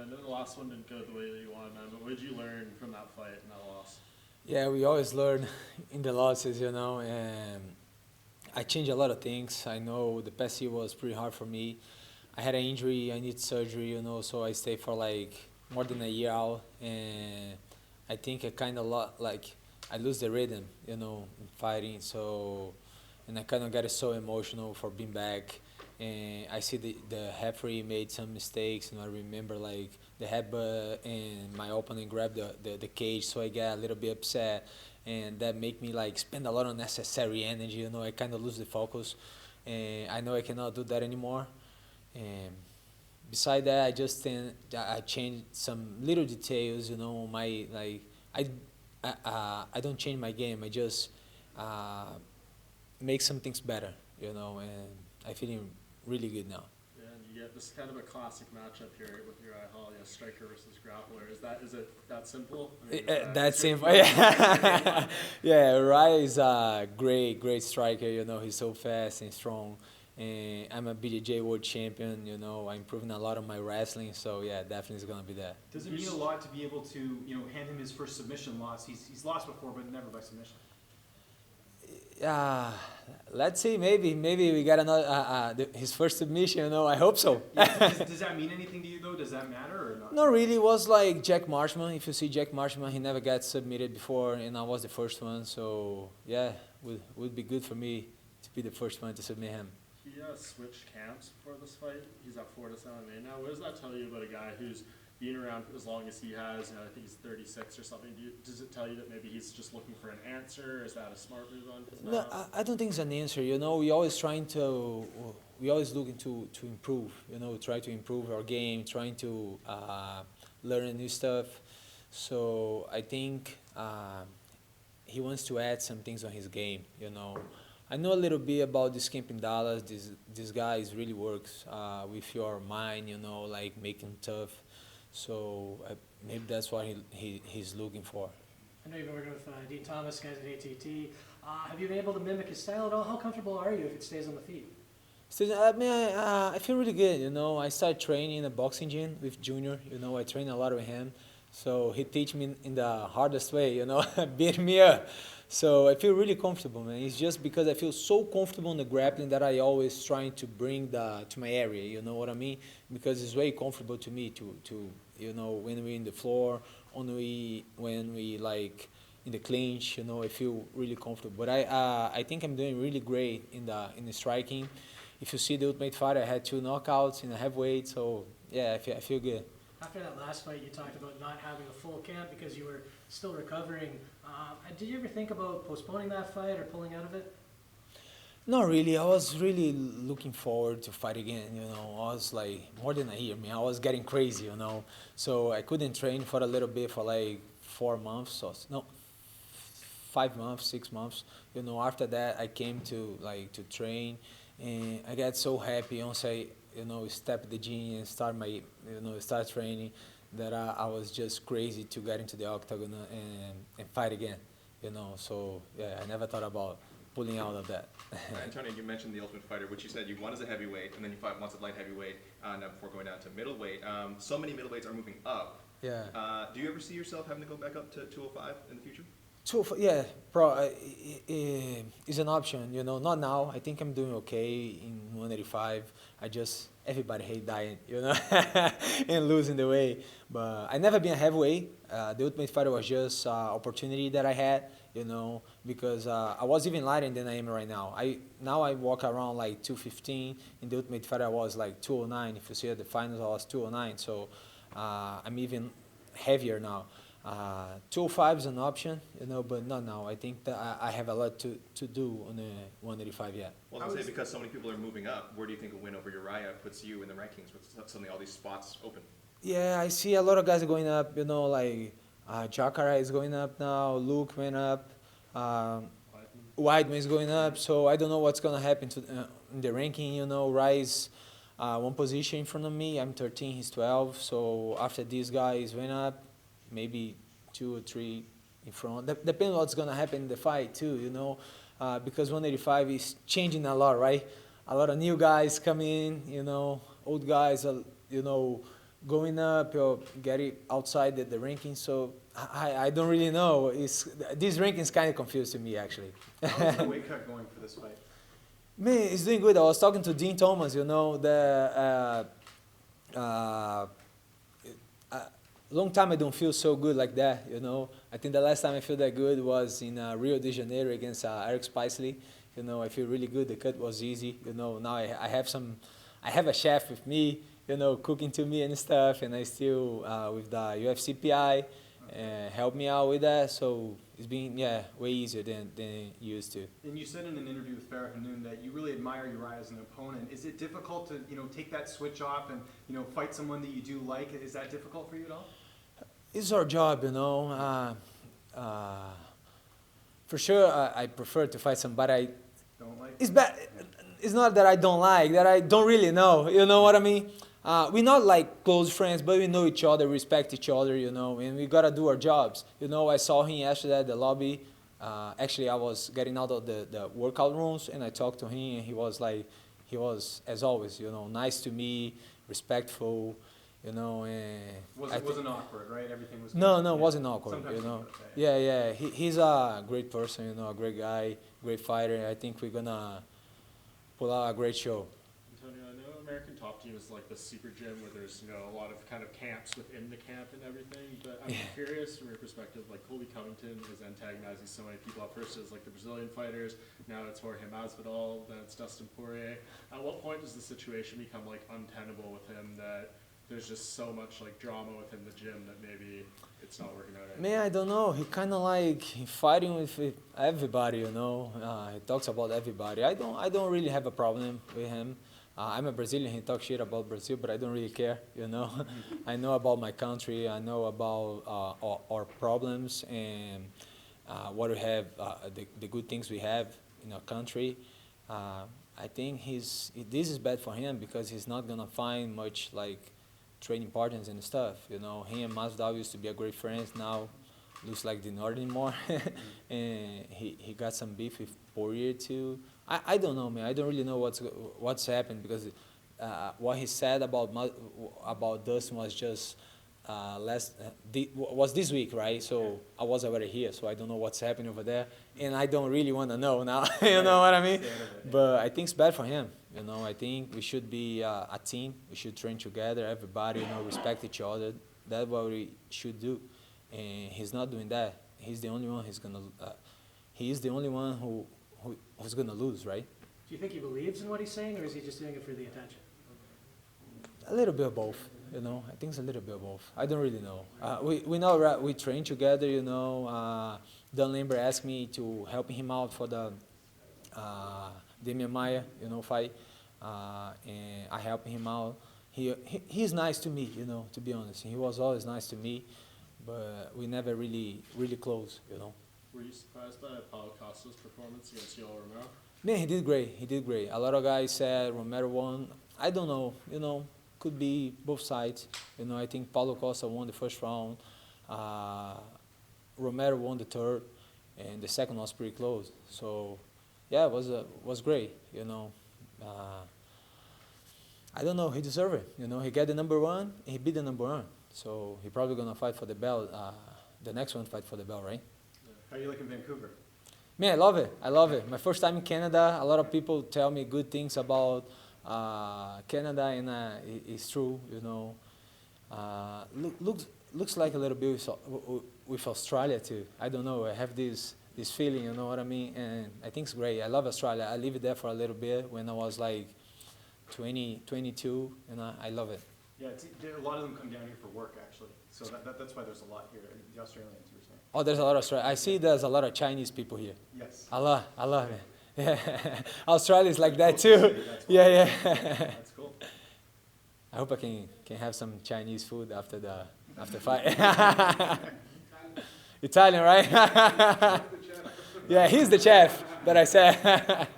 I know the last one didn't go the way that you wanted, man, but what did you learn from that fight and that loss? Yeah, we always learn in the losses, and I changed a lot of things. I know the past year was pretty hard for me. I had an injury, I need surgery, so I stayed for like more than a year out, and I think I kind of like I lose the rhythm, in fighting. So, and I kind of got so emotional for being back, and I see the referee made some mistakes, I remember like the headbutt and my opponent grabbed the cage, so I got a little bit upset, and that make me like spend a lot of unnecessary energy. I kind of lose the focus, and I know I cannot do that anymore. And beside that, I changed some little details. My like I don't change my game. I just uh, make some things better. And I feeling really good now. Yeah, and you get this kind of a classic matchup here with your eye hall, striker versus grappler. Is it that simple? I mean, That's simple. Yeah, yeah. Rai is a great striker. He's so fast and strong. And I'm a BJJ world champion. I'm improving a lot on my wrestling. So yeah, definitely is gonna be that. Does it mean a lot to be able to, hand him his first submission loss? He's lost before, but never by submission. Uh, let's see. Maybe we got another his first submission. I hope so. Yeah, does that mean anything to you though? Does that matter or not? Not really. It was like Jack Marshman. If you see Jack Marshman, he never got submitted before, and I was the first one. So yeah, would be good for me to be the first one to submit him. He switched camps before this fight. He's at Fortis MMA now. What does that tell you about a guy who's been around as long as he has? I think he's 36 or something. Does it tell you that maybe he's just looking for an answer? Is that a smart move on his No, behalf? I don't think it's an answer. We always looking to improve. Try to improve our game, trying to learn new stuff. So I think he wants to add some things on his game. I know a little bit about this camp in Dallas. This guy really works with your mind. Like making tough. So maybe that's what he's looking for. I know you've been working with Dean Thomas, guys at ATT. Have you been able to mimic his style at all? How comfortable are you if it stays on the feet? I feel really good. I started training in a boxing gym with Junior. I train a lot with him. So he teach me in the hardest way, beat me up. So I feel really comfortable, man. It's just because I feel so comfortable in the grappling that I always trying to bring to my area. You know what I mean? Because it's very comfortable to me to when we're in the floor, when we like in the clinch. I feel really comfortable. But I think I'm doing really great in the striking. If you see the Ultimate Fighter, I had 2 knockouts in the heavyweight. So yeah, I feel good. After that last fight, you talked about not having a full camp because you were still recovering. Did you ever think about postponing that fight or pulling out of it? Not really. I was really looking forward to fight again. I was like more than a year. I was getting crazy. So I couldn't train for a little bit for like 4 months or no, 5 months, 6 months. After that I came to train, and I got so happy once I step the gym and start training, that I was just crazy to get into the octagon and fight again. So yeah, I never thought about pulling out of that. Antonio, you mentioned the Ultimate Fighter, which you said you won as a heavyweight, and then you fought once at light heavyweight, before going down to middleweight. So many middleweights are moving up. Yeah. Do you ever see yourself having to go back up to 205 in the future? Yeah, it's an option. Not now. I think I'm doing okay in 185. Everybody hate dying, and losing the weight. But I never been a heavyweight. The Ultimate Fighter was just opportunity that I had, because I was even lighter than I am right now. Now I walk around like 215. In the Ultimate Fighter, I was like 209. If you see at the finals, I was 209. So I'm even heavier now. 205 is an option, but not now. I think that I have a lot to do on the 185 yet. Well, I was going to say, because so many people are moving up, where do you think a win over Uriah puts you in the rankings with suddenly all these spots open? Yeah, I see a lot of guys going up, like Jacare is going up now, Luke went up, Weidman is going up, so I don't know what's going to happen in the ranking. Rise one position in front of me, I'm 13, he's 12, so after these guys went up, maybe 2 or 3 in front. Depends what's going to happen in the fight too, because 185 is changing a lot, right? A lot of new guys come in, old guys, going up or getting outside the ranking. So I don't really know. This ranking is kind of confused to me actually. How's the weight cut going for this fight? Man, it's doing good. I was talking to Dean Thomas, long time I don't feel so good like that, I think the last time I feel that good was in Rio de Janeiro against Eric Spicely. I feel really good. The cut was easy. Now I have a chef with me, cooking to me and stuff, and I still with the UFC PI help me out with that. So it's been way easier than it used to. And you said in an interview with Farah Hanoun that you really admire Uriah as an opponent. Is it difficult to take that switch off and fight someone that you do like? Is that difficult for you at all? It's our job, For sure, I prefer to fight somebody I Don't like? It's bad. It's not that I don't like, that I don't really know. You know what I mean? We're not like close friends, but we know each other, respect each other, and we gotta do our jobs. I saw him yesterday at the lobby. Actually, I was getting out of the workout rooms, and I talked to him, and he was as always, nice to me, respectful, and Wasn't awkward, right? Everything was good. No, Yeah. it wasn't awkward, Sometimes it's okay. Yeah. He's a great person, a great guy, great fighter. I think we're gonna pull out a great show. Antonio, I know American Top Team is like the super gym where there's a lot of kind of camps within the camp and everything. But I'm curious from your perspective, like Colby Covington is antagonizing so many people. At first it was like the Brazilian fighters, now it's Jorge Masvidal, then it's Dustin Poirier. At what point does the situation become like untenable with him that there's just so much like drama within the gym that maybe it's not working out? Man, I don't know. He kind of like fighting with everybody, He talks about everybody. I don't really have a problem with him. I'm a Brazilian. He talks shit about Brazil, but I don't really care, I know about my country. I know about our problems and what we have, the good things we have in our country. I think this is bad for him because he's not gonna find much like training partners and stuff. He and Masvidal used to be a great friends. Now looks like they're not anymore. And he got some beef with Poirier too. I don't know, man. I don't really know what's happened because what he said about Dustin was just was this week, right? So I was already here, so I don't know what's happening over there, and I don't really want to know now. You know what I mean? But I think it's bad for him. I think we should be a team. We should train together. Everybody, respect each other. That's what we should do. And he's not doing that. He's the only one. He is the only one who's gonna lose, right? Do you think he believes in what he's saying, or is he just doing it for the attention? A little bit of both, I think it's a little bit of both. I don't really know. We train together, Don Lambert asked me to help him out for the Demian Maia, fight, and I helped him out. He's nice to me, to be honest. He was always nice to me, but we never really close, Were you surprised by Paulo Costa's performance against Yoel Romero? Man, he did great. A lot of guys said Romero won. I don't know, could be both sides. I think Paulo Costa won the first round. Romero won the third, and the second was pretty close. So, yeah, it was great, I don't know, he deserved it. He got the number one, and he beat the number one. So he probably gonna fight for the belt. The next one fight for the belt, right? How do you like in Vancouver? Man, I love it. My first time in Canada, a lot of people tell me good things about Canada, and it's true, Looks like a little bit with Australia too. I don't know, I have this feeling, you know what I mean? And I think it's great. I love Australia. I lived there for a little bit when I was like 20, 22, and I love it. Yeah, a lot of them come down here for work, actually. So that's why there's a lot here, the Australians, you were saying. Oh, there's a lot of Australia. I see there's a lot of Chinese people here. Yes. I love it. Yeah. Australia is like that too. Yeah. That's cool. I hope I can have some Chinese food after fight. Italian, right? Yeah, he's the chef that I said.